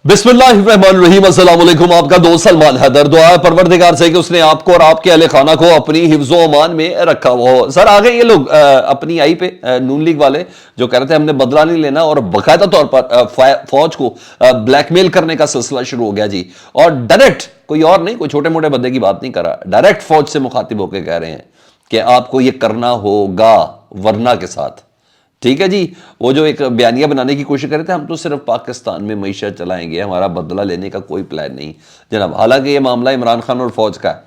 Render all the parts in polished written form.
बिस्मिल्लाहिर्रहमानिर्रहीम। अस्सलाम वालेकुम। आपका दोस्त सलमान हैदर। दुआ है परवरदिगार से कि उसने आपको और आपके अहले खाना को अपनी हिफ्ज़ो अमान में रखा हुआ हो। सर आगे ये लोग अपनी आई पे नून लीग वाले जो कह रहे थे हमने बदला नहीं लेना और बाकायदा तौर पर फौज को ब्लैकमेल करने का सिलसिला शुरू हो गया जी। और डायरेक्ट, कोई और नहीं, कोई छोटे मोटे बंदे की बात नहीं कर रहा, डायरेक्ट फौज से मुखातिब होकर कह रहे हैं कि आपको ये करना होगा वरना के साथ। ठीक है जी। वो जो एक बयानिया बनाने की कोशिश कर रहे थे, हम तो सिर्फ पाकिस्तान में मईशत चलाएंगे, हमारा बदला लेने का कोई प्लान नहीं जनाब। हालांकि ये मामला इमरान खान और फौज का है,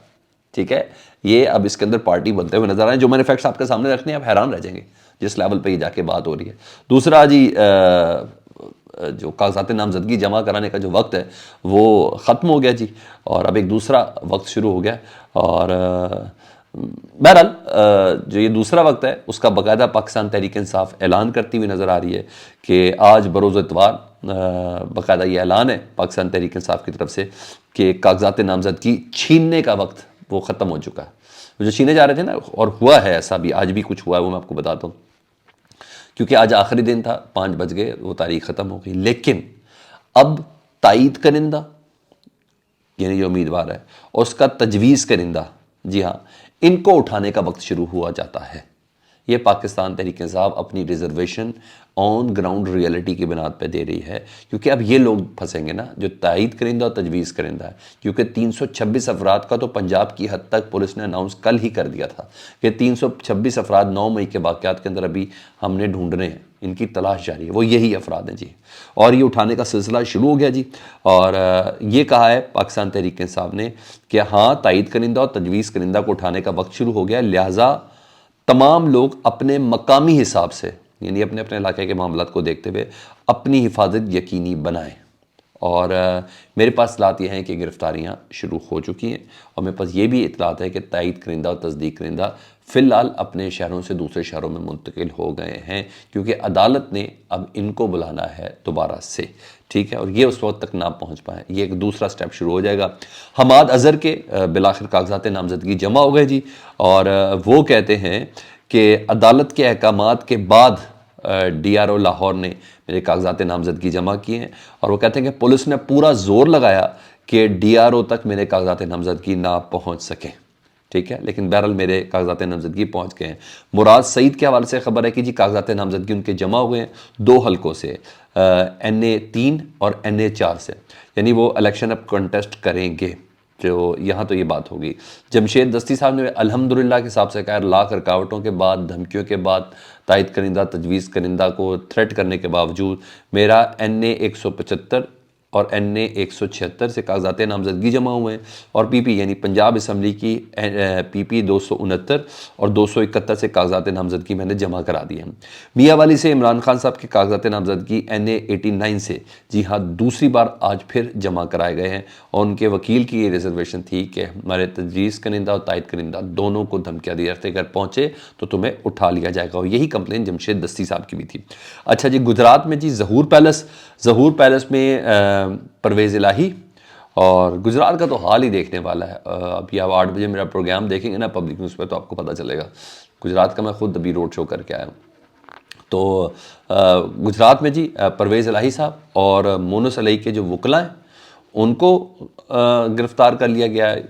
ठीक है। ये अब इसके अंदर पार्टी बनते हुए नजर आए। जो मैंने फैक्ट्स आपके सामने रखने हैं, आप हैरान रह जाएंगे जिस लेवल पे ये जाके बात हो रही है। दूसरा जी, जो कागजात नामजदगी जमा कराने का जो वक्त है वो ख़त्म हो गया जी, और अब एक दूसरा वक्त शुरू हो गया। और बहरहाल जो ये दूसरा वक्त है उसका बाकायदा पाकिस्तान तहरीक इंसाफ ऐलान करती हुई नज़र आ रही है कि आज बरोज़ इतवार बाकायदा ये ऐलान है पाकिस्तान तहरीक इंसाफ की तरफ से कि कागजात नामजदगी छीनने का वक्त वो ख़त्म हो चुका है। जो छीने जा रहे थे ना, और हुआ है ऐसा भी, आज भी कुछ हुआ है, वो मैं आपको बताता हूँ। क्योंकि आज आखिरी दिन था, 5 बज गए, वो तारीख ख़त्म हो गई। लेकिन अब तायद करिंदा यानी जो उम्मीदवार है और उसका तजवीज़ करिंदा, जी हाँ, इनको उठाने का वक्त शुरू हुआ जाता है। ये पाकिस्तान तहरीक इंसाफ अपनी रिजर्वेशन ऑन ग्राउंड रियलिटी की बुनियाद पर दे रही है, क्योंकि अब ये लोग फंसेंगे ना जो तायद करिंदा और तजवीज़ करिंदा है। क्योंकि 326 अफराद का तो पंजाब की हद तक पुलिस ने अनाउंस कल ही कर दिया था कि 326 अफराद 9 मई के वाक़यात के अंदर अभी हमने ढूंढने हैं, इनकी तलाश जारी है, वो यही अफराद हैं जी। और ये उठाने का सिलसिला शुरू हो गया जी। और ये कहा है पाकिस्तान तहरीक इंसाफ ने कि हाँ, तायद करिंदा और तजवीज़ करिंदा को उठाने का वक्त शुरू हो गया, लिहाजा तमाम लोग अपने मकामी हिसाब से यानी अपने अपने इलाके के मामलात को देखते हुए अपनी हिफाजत यकीनी बनाएं। और मेरे पास इतलात ये हैं कि गिरफ्तारियाँ शुरू हो चुकी हैं, और मेरे पास ये भी इतलात है कि तायद करिंदा और तस्दीक करिंदा फ़िलहाल अपने शहरों से दूसरे शहरों में मुंतकिल हो गए हैं, क्योंकि अदालत ने अब इनको बुलाना है दोबारा से, ठीक है। और ये उस वक्त तक ना पहुंच पाए, ये एक दूसरा स्टेप शुरू हो जाएगा। हमाद अज़हर के बिलाखिर कागजात नामजदगी जमा हो गए जी, और वो कहते हैं कि अदालत के अहकामात के बाद DRO लाहौर ने मेरे कागजात नामजदगी जमा किए हैं, और वो कहते हैं कि पुलिस ने पूरा जोर लगाया कि DRO तक मेरे कागजात नामजदगी ना पहुंच सके, ठीक है। लेकिन बहरहाल मेरे कागजात नामजदगी पहुंच गए हैं। मुराद सईद के हवाले से खबर है कि जी कागजात नामजदगी उनके जमा हुए हैं 2 हलकों से, NA 3 और NA 4 से, यानी वो इलेक्शन अब कंटेस्ट करेंगे। जो यहाँ तो ये बात होगी। जमशेद दस्ती साहब ने अल्हम्दुलिल्लाह के हिसाब से कहा, लाख रुकावटों के बाद, धमकियों के बाद, तायद करिंदा तजवीज़ करिंदा को थ्रेट करने के बावजूद मेरा NA 175 और NA 176 से कागजात नामजदगी जमा हुए हैं, और PP यानी पंजाब असम्बली की PP 269 और 271 से कागजात नामजदगी मैंने जमा करा दिए हैं। मियाँ वाली से इमरान खान साहब के कागजात नामजदगी NA 89 से, जी हाँ, दूसरी बार आज फिर जमा कराए गए हैं, और उनके वकील की ये रिजर्वेशन थी कि हमारे तजवीज़ करिंदा और तायद करिंदा दोनों को धमकियाँ दी रखते, अगर पहुँचे तो तुम्हें उठा लिया जाएगा, और यही कंप्लेन जमशेद दस्ती साहब की भी थी। अच्छा जी, गुजरात में जी ज़हूर पैलेस में परवेज़ इलाही, और गुजरात का तो हाल ही देखने वाला है। अभी आप 8 बजे मेरा प्रोग्राम देखेंगे ना पब्लिक न्यूज़ पे, तो आपको पता चलेगा। गुजरात का मैं खुद अभी रोड शो करके आया हूँ। तो गुजरात में जी परवेज़ इलाही साहब और मोनस अलई के जो वकला हैं उनको गिरफ़्तार कर लिया गया है,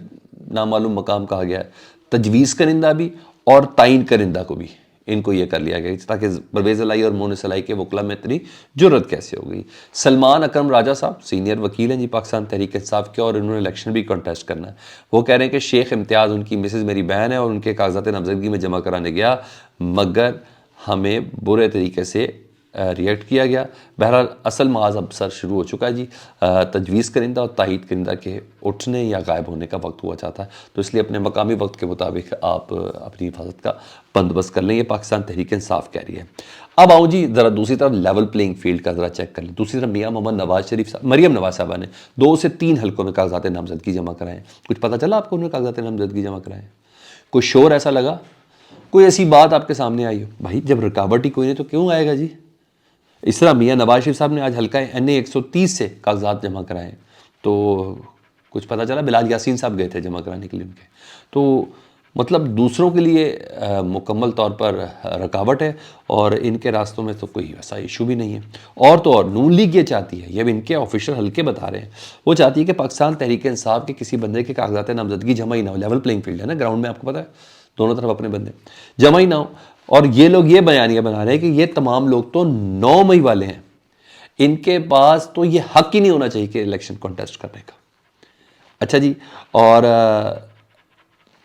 नामालूम मकाम कहा गया है। तजवीज़ करिंदा भी और तायन करिंदा को भी इनको ये कर लिया गया, ताकि परवेज़ इलाही और मोनस इलाही के वकला में इतनी जुर्रत कैसे हो गई। सलमान अकरम राजा साहब सीनियर वकील हैं जी पाकिस्तान तहरीक इंसाफ के, और इन्होंने इलेक्शन भी कंटेस्ट करना है। वो कह रहे हैं कि शेख इम्तियाज़ उनकी मिसेज़ मेरी बहन है, और उनके कागजात नामजदगी में जमा कराने गया, मगर हमें बुरे तरीके से रिएक्ट किया गया। बहरहाल असल महाज अब सर शुरू हो चुका है जी। तजवीज़ करिंदा और तायद करिंदा के उठने या गायब होने का वक्त हुआ चाहता है, तो इसलिए अपने मकामी वक्त के मुताबिक आप अपनी हिफाजत का बंदोबस्त कर लें, ये पाकिस्तान तहरीक इंसाफ कह रही है। अब आऊँ जी ज़रा दूसरी तरफ लेवल प्लेइंग फील्ड का ज़रा चेक कर लें। दूसरी तरफ मियाँ मोहम्मद नवाज़ शरीफ साहब, मरीम नवाज़ साहबा ने 2 से 3 हलकों में कागजात नामजदगी जमा कराएं। कुछ पता चला आपको उन्होंने कागजात नामजदगी जमा कराएं? कोई शोर ऐसा लगा, कोई ऐसी बात आपके सामने आई हो? भाई जब रुकावट ही कोई नहीं तो क्यों आएगा जी। इस तरह मियाँ नवाज शरीफ साहब ने आज हल्का NA 130 से कागजात जमा कराए, तो कुछ पता चला? बिलाल यासीन साहब गए थे जमा कराने के लिए उनके। तो مطلب دوسروں کے لیے مکمل طور پر رکاوٹ ہے، اور ان کے راستوں میں تو کوئی ایسا ایشو بھی نہیں ہے۔ اور تو اور نون لیگ یہ چاہتی ہے، یہ بھی ان کے آفیشیل حلقے بتا رہے ہیں، وہ چاہتی ہے کہ پاکستان تحریک انصاف کے کسی بندے کے کاغذات نامزدگی جمع ہی نہ ہو۔ لیول پلینگ فیلڈ ہے نا گراؤنڈ میں، آپ کو پتہ ہے دونوں طرف اپنے بندے جمع ہی نہ ہو، اور یہ لوگ یہ بیانیہ بنا رہے ہیں کہ یہ تمام لوگ تو 9 مئی والے ہیں، ان کے پاس تو یہ حق ہی نہیں ہونا چاہیے کہ الیکشن کانٹیسٹ کرنے کا۔ اچھا جی، اور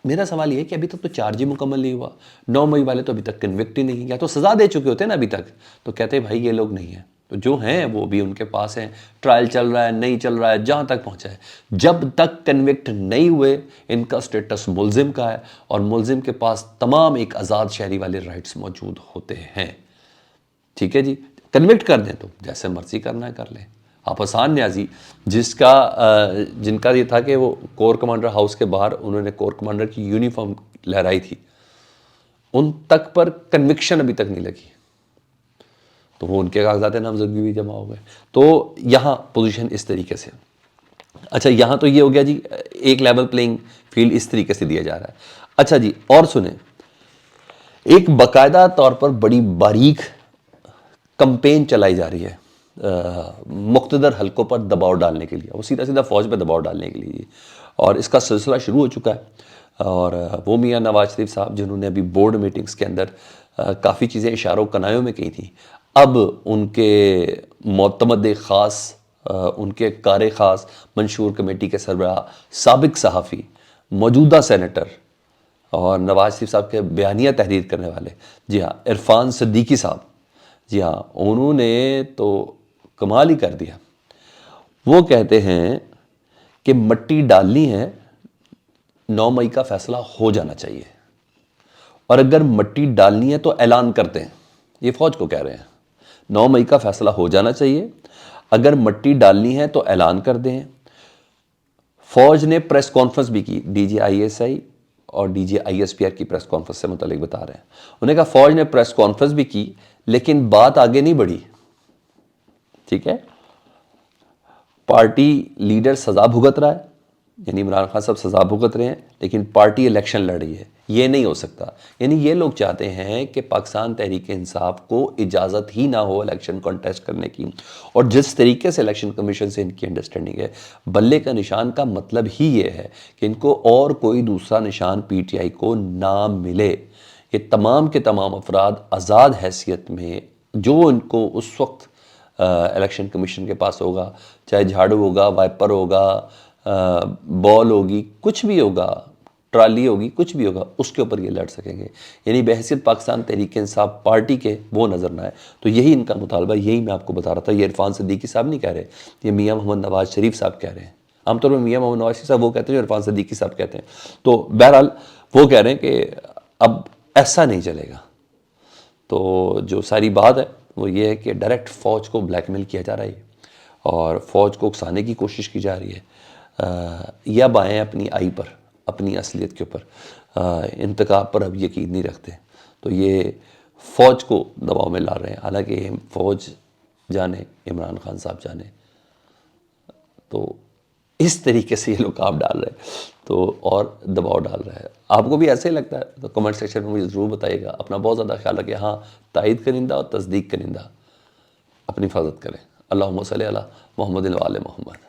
میرا سوال یہ ہے کہ ابھی تک تو چارج ہی مکمل نہیں ہوا، 9 مئی والے تو ابھی تک کنوکٹ ہی نہیں، یا تو سزا دے چکے ہوتے ہیں نا ابھی تک، تو کہتے ہیں بھائی یہ لوگ نہیں ہیں، تو جو ہیں وہ بھی ان کے پاس ہیں، ٹرائل چل رہا ہے، نہیں چل رہا ہے، جہاں تک پہنچا ہے جب تک کنوکٹ نہیں ہوئے ان کا سٹیٹس ملزم کا ہے، اور ملزم کے پاس تمام ایک آزاد شہری والے رائٹس موجود ہوتے ہیں۔ ٹھیک ہے جی، کنوکٹ کر دیں تو جیسے مرضی کرنا ہے کر لیں۔ آپ حسان نیازی جن کا یہ تھا کہ وہ کور کمانڈر ہاؤس کے باہر انہوں نے کور کمانڈر کی یونیفارم لہرائی تھی، ان تک پر کنوکشن ابھی تک نہیں لگی، تو وہ ان کے کاغذات نامزدگی بھی جمع ہو گئے۔ تو یہاں پوزیشن اس طریقے سے۔ اچھا یہاں تو یہ ہو گیا جی، ایک لیول پلینگ فیلڈ اس طریقے سے دیا جا رہا ہے۔ اچھا جی، اور سنیں، ایک باقاعدہ طور پر بڑی باریک کمپین چلائی جا رہی ہے مقتدر حلقوں پر دباؤ ڈالنے کے لیے، وہ سیدھا فوج پہ دباؤ ڈالنے کے لیے، اور اس کا سلسلہ شروع ہو چکا ہے۔ اور وہ میاں نواز شریف صاحب جنہوں نے ابھی بورڈ میٹنگز کے اندر کافی چیزیں اشاروں کنایوں میں کی تھیں، اب ان کے معتمد خاص، ان کے کار خاص، منشور کمیٹی کے سربراہ، سابق صحافی، موجودہ سینیٹر اور نواز شریف صاحب کے بیانیہ تحریر کرنے والے، جی ہاں عرفان صدیقی صاحب، جی ہاں انہوں نے تو کمال ہی کر دیا۔ وہ کہتے ہیں کہ مٹی ڈالنی ہے، 9 مئی کا فیصلہ ہو جانا چاہیے، اور اگر مٹی ڈالنی ہے تو اعلان کرتے ہیں، یہ فوج کو کہہ رہے ہیں 9 مئی کا فیصلہ ہو جانا چاہیے، اگر مٹی ڈالنی ہے تو اعلان کر دیں۔ فوج نے پریس کانفرنس بھی کی، D G I S I اور D G I S P R کی پریس کانفرنس سے متعلق بتا رہے ہیں، انہوں نے کہا فوج نے پریس کانفرنس بھی کی لیکن بات آگے نہیں بڑھی۔ ٹھیک ہے، پارٹی لیڈر سزا بھگت رہا ہے، یعنی عمران خان صاحب سزا بھگت رہے ہیں، لیکن پارٹی الیکشن لڑ رہی ہے، یہ نہیں ہو سکتا۔ یعنی یہ لوگ چاہتے ہیں کہ پاکستان تحریک انصاف کو اجازت ہی نہ ہو الیکشن کانٹیسٹ کرنے کی، اور جس طریقے سے الیکشن کمیشن سے ان کی انڈرسٹینڈنگ ہے، بلے کا نشان کا مطلب ہی یہ ہے کہ ان کو اور کوئی دوسرا نشان پی ٹی آئی کو نہ ملے۔ یہ تمام کے تمام افراد آزاد حیثیت میں جو ان کو اس وقت الیکشن کمیشن کے پاس ہوگا، چاہے جھاڑو ہوگا، وائپر ہوگا، بال ہوگی، کچھ بھی ہوگا، ٹرالی ہوگی، کچھ بھی ہوگا، اس کے اوپر یہ لڑ سکیں گے۔ یعنی بحیثیت پاکستان تحریک انصاف پارٹی کے وہ نظر نہ آئے، تو یہی ان کا مطالبہ، یہی میں آپ کو بتا رہا تھا۔ یہ عرفان صدیقی صاحب نہیں کہہ رہے، یہ میاں محمد نواز شریف صاحب کہہ رہے ہیں۔ عام طور پر میاں محمد نواز شریف صاحب وہ کہتے ہیں جو عرفان صدیقی صاحب کہتے ہیں، تو بہرحال وہ کہہ رہے ہیں کہ اب ایسا نہیں چلے گا۔ تو جو ساری بات ہے وہ یہ ہے کہ ڈائریکٹ فوج کو بلیک میل کیا جا رہا ہے، اور فوج کو اکسانے کی کوشش کی جا رہی ہے، یا بائیں اپنی آئی پر، اپنی اصلیت کے اوپر، انتخاب پر اب یقین نہیں رکھتے، تو یہ فوج کو دباؤ میں لا رہے ہیں۔ حالانکہ فوج جانے، عمران خان صاحب جانے، تو اس طریقے سے یہ لوگ کام ڈال رہے ہیں، تو اور دباؤ ڈال رہا ہے۔ آپ کو بھی ایسے ہی لگتا ہے تو کمنٹ سیکشن میں مجھے ضرور بتائیے گا۔ اپنا بہت زیادہ خیال رکھیں، ہاں تائید کنندہ اور تصدیق کنندہ اپنی حفاظت کریں۔ اللہم صلی علی محمد و آل محمد۔